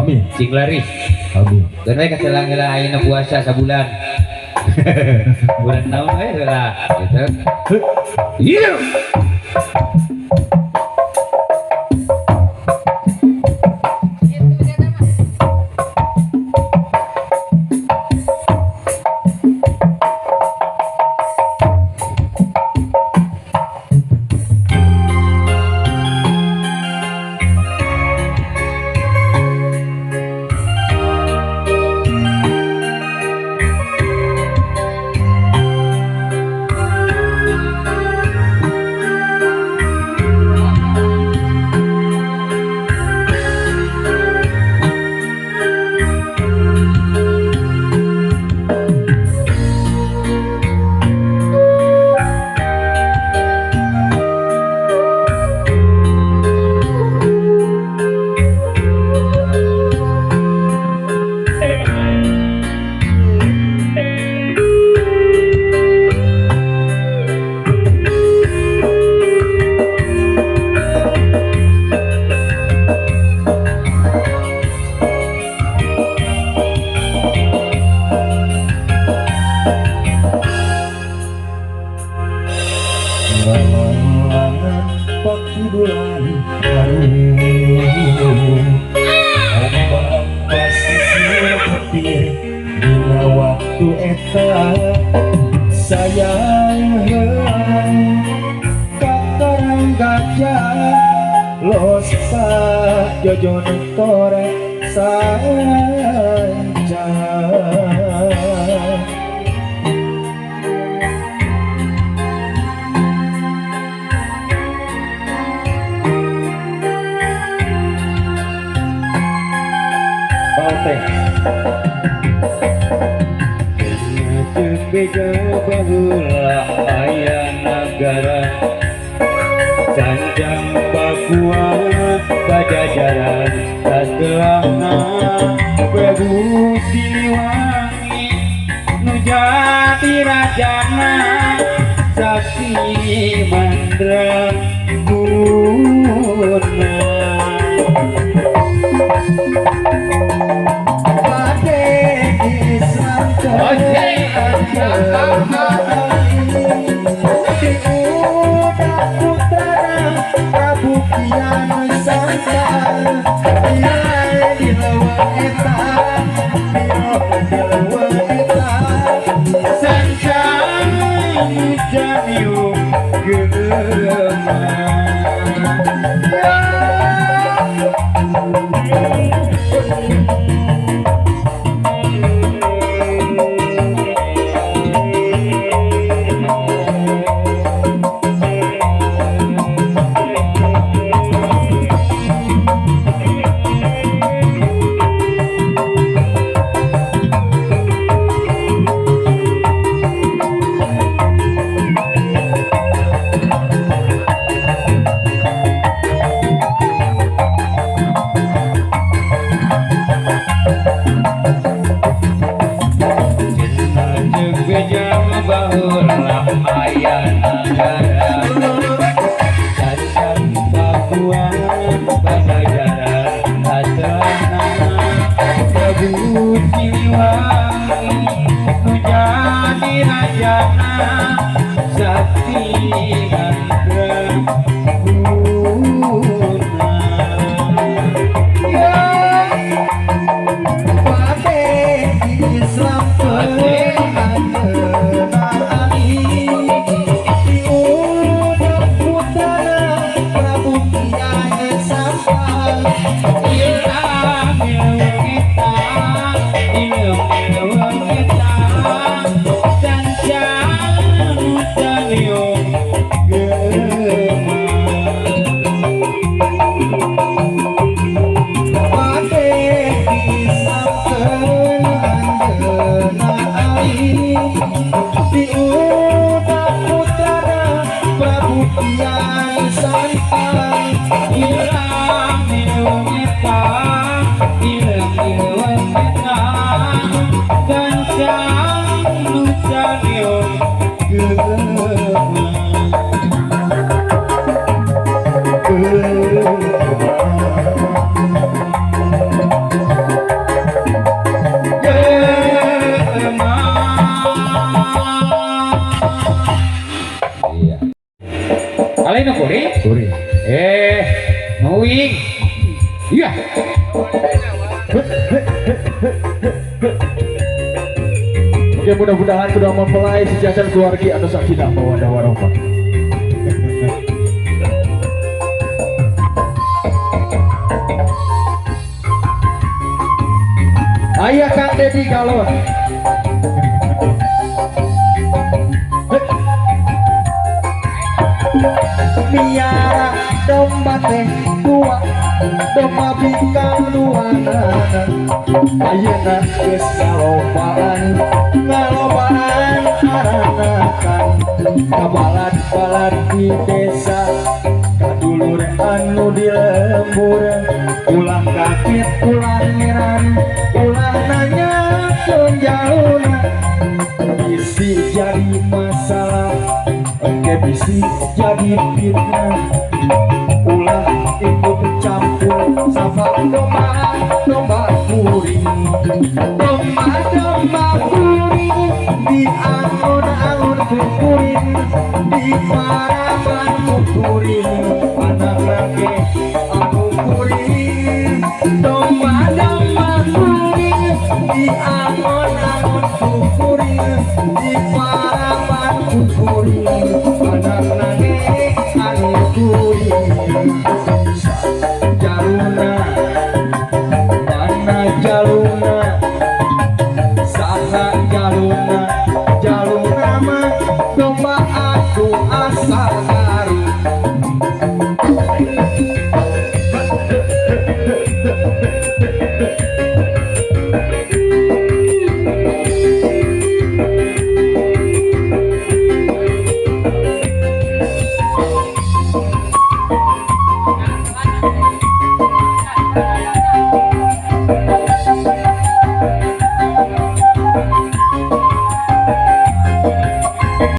Amin. Sing laris. Amin. Karena keselang-elang ayeuna puasa sabulan. Bulan tahun aja lah. Gitu. Iya. bulan baru pasisir petir dina waktu eta sayang kakarang gajah losa jojon tore sanca beda baheula aya nagara Sanjang Papua Pajajaran sadelahna Prabu Siliwangi nu jadi rajana Sakti Mandraguna Lain nu kuring. Kuring. Nuing. Iya. Oke, mudah-mudahan sudah mempelai sejajar keluarga atau sakinah mawaddah warahmah. Ayah Kang Dedi Galon. Miara domba teh tua, domba bikang luana. Ayeuna geus ngalobaan aranakan kabalad-balad di desa, kadulur anu di lembur, ulah kakit ulah ngiran, ulah nanya penjaluna, bisi jadi masalah, bisi jadi fitnah, ulah ikut campur sama domba kuring, domba kuring di alun-alun kuring, di paraman kuring, anak laki aku kuring, domba kuring di alun-alun kuring, di paraman kuring, anak laki aku kuring. Jaluna mana jaluna saha jaluna mah domba aku asal garu.